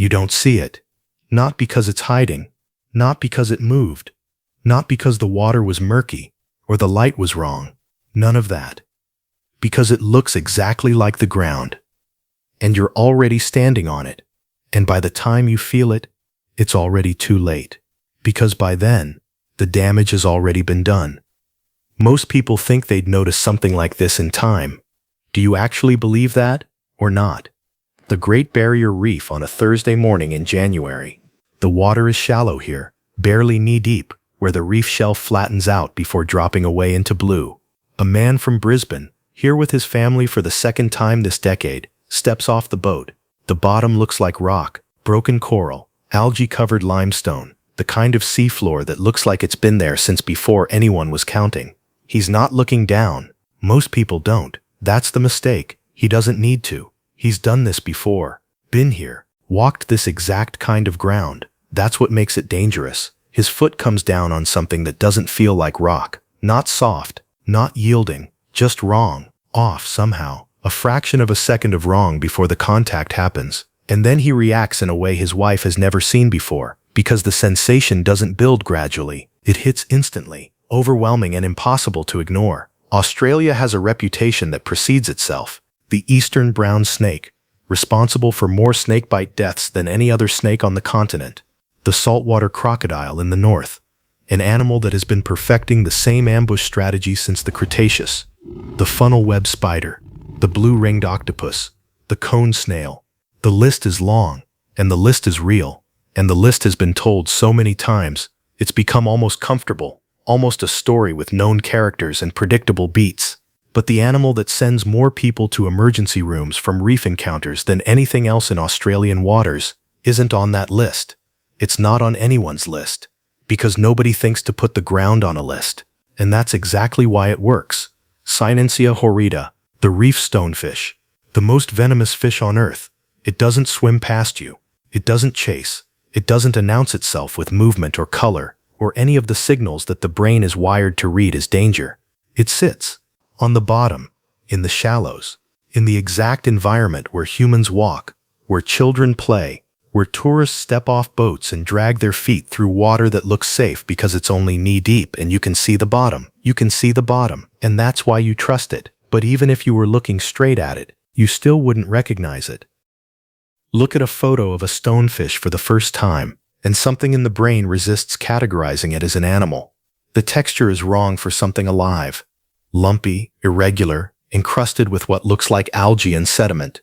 You don't see it. Not because it's hiding, not because it moved, not because the water was murky or the light was wrong. None of that. Because it looks exactly like the ground. And you're already standing on it. And by the time you feel it, it's already too late. Because by then, the damage has already been done. Most people think they'd notice something like this in time. Do you actually believe that, or not? The Great Barrier Reef on a Thursday morning in January. The water is shallow here, barely knee-deep, where the reef shelf flattens out before dropping away into blue. A man from Brisbane, here with his family for the second time this decade, steps off the boat. The bottom looks like rock, broken coral, algae-covered limestone, the kind of seafloor that looks like it's been there since before anyone was counting. He's not looking down. Most people don't. That's the mistake. He doesn't need to. He's done this before. Been here. Walked this exact kind of ground. That's what makes it dangerous. His foot comes down on something that doesn't feel like rock. Not soft. Not yielding. Just wrong. Off somehow. A fraction of a second of wrong before the contact happens. And then he reacts in a way his wife has never seen before. Because the sensation doesn't build gradually. It hits instantly. Overwhelming and impossible to ignore. Australia has a reputation that precedes itself. The eastern brown snake, responsible for more snakebite deaths than any other snake on the continent. The saltwater crocodile in the north, an animal that has been perfecting the same ambush strategy since the Cretaceous. The funnel web spider, the blue-ringed octopus, the cone snail. The list is long, and the list is real, and the list has been told so many times, it's become almost comfortable, almost a story with known characters and predictable beats. But the animal that sends more people to emergency rooms from reef encounters than anything else in Australian waters isn't on that list. It's not on anyone's list, because nobody thinks to put the ground on a list. And that's exactly why it works. Cynensia horrida, the reef stonefish, the most venomous fish on Earth. It doesn't swim past you. It doesn't chase. It doesn't announce itself with movement or color, or any of the signals that the brain is wired to read as danger. It sits on the bottom, in the shallows, in the exact environment where humans walk, where children play, where tourists step off boats and drag their feet through water that looks safe because it's only knee-deep and you can see the bottom. You can see the bottom, and that's why you trust it. But even if you were looking straight at it, you still wouldn't recognize it. Look at a photo of a stonefish for the first time, and something in the brain resists categorizing it as an animal. The texture is wrong for something alive. Lumpy, irregular, encrusted with what looks like algae and sediment.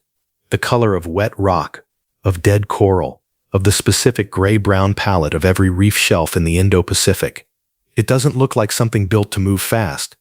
The color of wet rock, of dead coral, of the specific gray-brown palette of every reef shelf in the Indo-Pacific. It doesn't look like something built to move fast.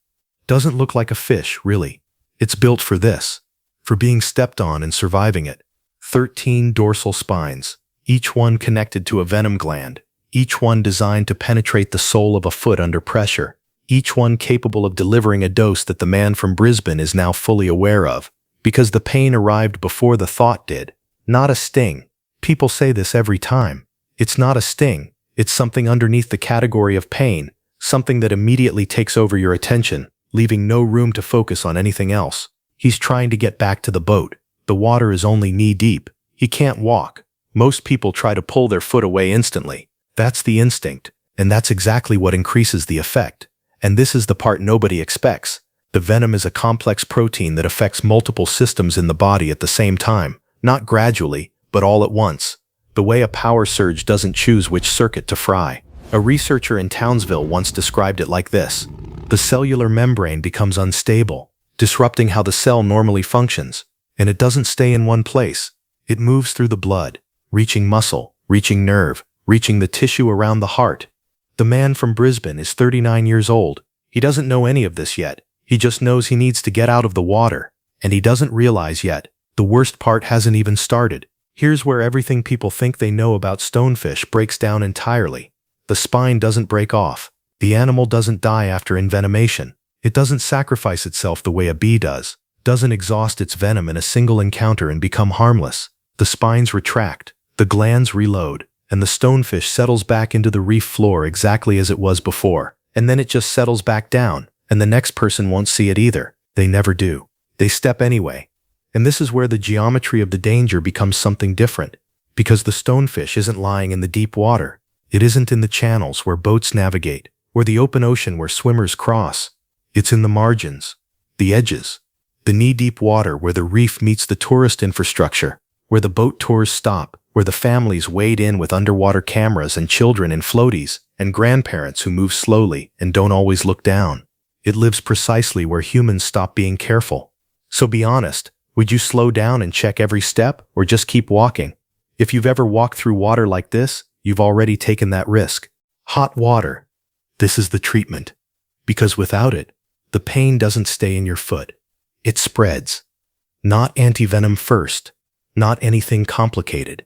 Doesn't look like a fish, really. It's built for this, for being stepped on and surviving it. 13 dorsal spines, each one connected to a venom gland, each one designed to penetrate the sole of a foot under pressure. Each one capable of delivering a dose that the man from Brisbane is now fully aware of, because the pain arrived before the thought did. Not a sting. People say this every time. It's not a sting. It's something underneath the category of pain, something that immediately takes over your attention, leaving no room to focus on anything else. He's trying to get back to the boat. The water is only knee-deep. He can't walk. Most people try to pull their foot away instantly. That's the instinct, and that's exactly what increases the effect. And this is the part nobody expects. The venom is a complex protein that affects multiple systems in the body at the same time, not gradually, but all at once. The way a power surge doesn't choose which circuit to fry. A researcher in Townsville once described it like this. The cellular membrane becomes unstable, disrupting how the cell normally functions, and it doesn't stay in one place. It moves through the blood, reaching muscle, reaching nerve, reaching the tissue around the heart. The man from Brisbane is 39 years old. He doesn't know any of this yet. He just knows he needs to get out of the water. And he doesn't realize yet. The worst part hasn't even started. Here's where everything people think they know about stonefish breaks down entirely. The spine doesn't break off. The animal doesn't die after envenomation. It doesn't sacrifice itself the way a bee does. Doesn't exhaust its venom in a single encounter and become harmless. The spines retract. The glands reload. And the stonefish settles back into the reef floor exactly as it was before. And then it just settles back down, and the next person won't see it either. They never do. They step anyway. And this is where the geometry of the danger becomes something different. Because the stonefish isn't lying in the deep water. It isn't in the channels where boats navigate, or the open ocean where swimmers cross. It's in the margins, the edges, the knee-deep water where the reef meets the tourist infrastructure, where the boat tours stop, where the families wade in with underwater cameras and children in floaties, and grandparents who move slowly and don't always look down. It lives precisely where humans stop being careful. So be honest, would you slow down and check every step, or just keep walking? If you've ever walked through water like this, you've already taken that risk. Hot water. This is the treatment. Because without it, the pain doesn't stay in your foot. It spreads. Not antivenom first. Not anything complicated.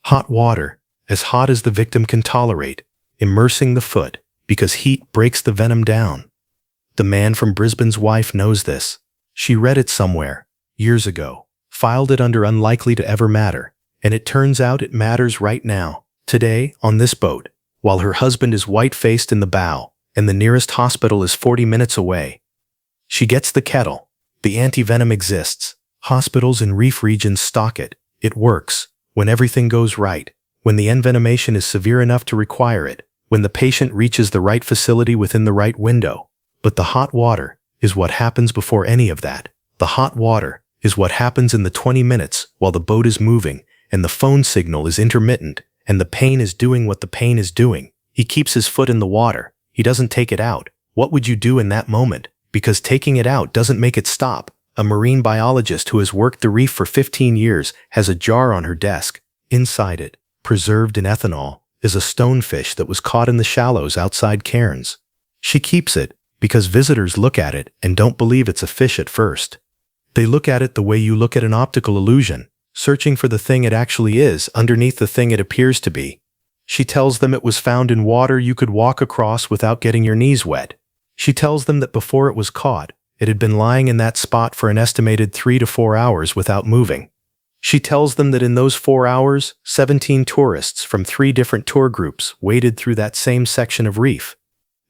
Hot water, as hot as the victim can tolerate, immersing the foot, because heat breaks the venom down. The man from Brisbane's wife knows this. She read it somewhere, years ago, filed it under unlikely to ever matter, and it turns out it matters right now, today, on this boat, while her husband is white-faced in the bow, and the nearest hospital is 40 minutes away. She gets the kettle. The antivenom exists. Hospitals in reef regions stock it. It works. When everything goes right, when the envenomation is severe enough to require it, when the patient reaches the right facility within the right window. But the hot water is what happens before any of that. The hot water is what happens in the 20 minutes while the boat is moving, and the phone signal is intermittent, and the pain is doing what the pain is doing. He keeps his foot in the water. He doesn't take it out. What would you do in that moment? Because taking it out doesn't make it stop. A marine biologist who has worked the reef for 15 years has a jar on her desk. Inside it, preserved in ethanol, is a stonefish that was caught in the shallows outside Cairns. She keeps it because visitors look at it and don't believe it's a fish at first. They look at it the way you look at an optical illusion, searching for the thing it actually is underneath the thing it appears to be. She tells them it was found in water you could walk across without getting your knees wet. She tells them that before it was caught, it had been lying in that spot for an estimated 3 to 4 hours without moving. She tells them that in those 4 hours, 17 tourists from 3 different tour groups waded through that same section of reef.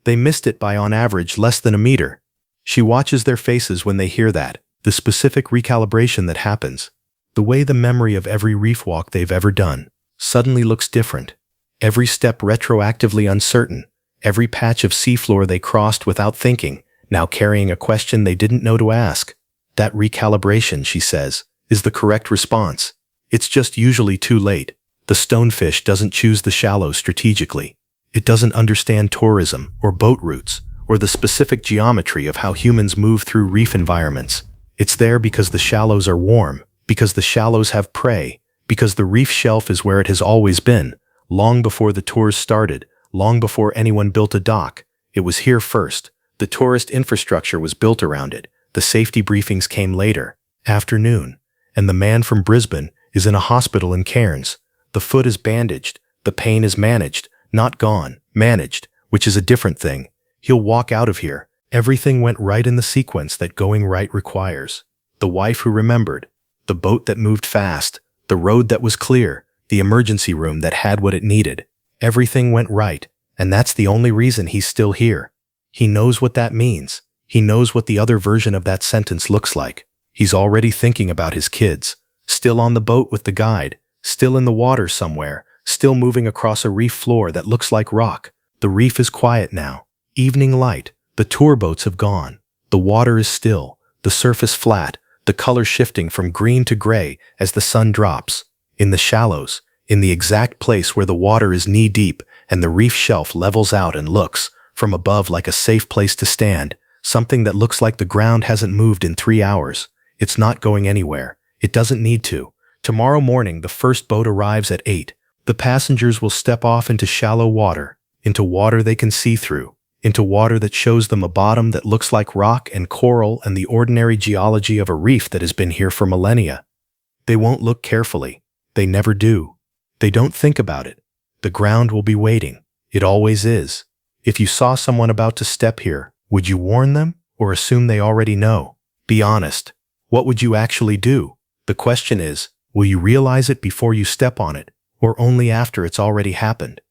They missed it by on average less than a meter. She watches their faces when they hear that, the specific recalibration that happens. The way the memory of every reef walk they've ever done suddenly looks different. Every step retroactively uncertain. Every patch of seafloor they crossed without thinking, now carrying a question they didn't know to ask. That recalibration, she says, is the correct response. It's just usually too late. The stonefish doesn't choose the shallows strategically. It doesn't understand tourism or boat routes or the specific geometry of how humans move through reef environments. It's there because the shallows are warm, because the shallows have prey, because the reef shelf is where it has always been, long before the tours started, long before anyone built a dock. It was here first. The tourist infrastructure was built around it. The safety briefings came later. Afternoon. And the man from Brisbane is in a hospital in Cairns. The foot is bandaged. The pain is managed. Not gone. Managed. Which is a different thing. He'll walk out of here. Everything went right in the sequence that going right requires. The wife who remembered. The boat that moved fast. The road that was clear. The emergency room that had what it needed. Everything went right. And that's the only reason he's still here. He knows what that means. He knows what the other version of that sentence looks like. He's already thinking about his kids. Still on the boat with the guide. Still in the water somewhere. Still moving across a reef floor that looks like rock. The reef is quiet now. Evening light. The tour boats have gone. The water is still. The surface flat. The color shifting from green to gray as the sun drops. In the shallows. In the exact place where the water is knee-deep and the reef shelf levels out and looks, from above like a safe place to stand, something that looks like the ground hasn't moved in 3 hours. It's not going anywhere. It doesn't need to. Tomorrow morning, the first boat arrives at 8. The passengers will step off into shallow water, into water they can see through, into water that shows them a bottom that looks like rock and coral and the ordinary geology of a reef that has been here for millennia. They won't look carefully. They never do. They don't think about it. The ground will be waiting. It always is. If you saw someone about to step here, would you warn them or assume they already know? Be honest. What would you actually do? The question is, will you realize it before you step on it, or only after it's already happened?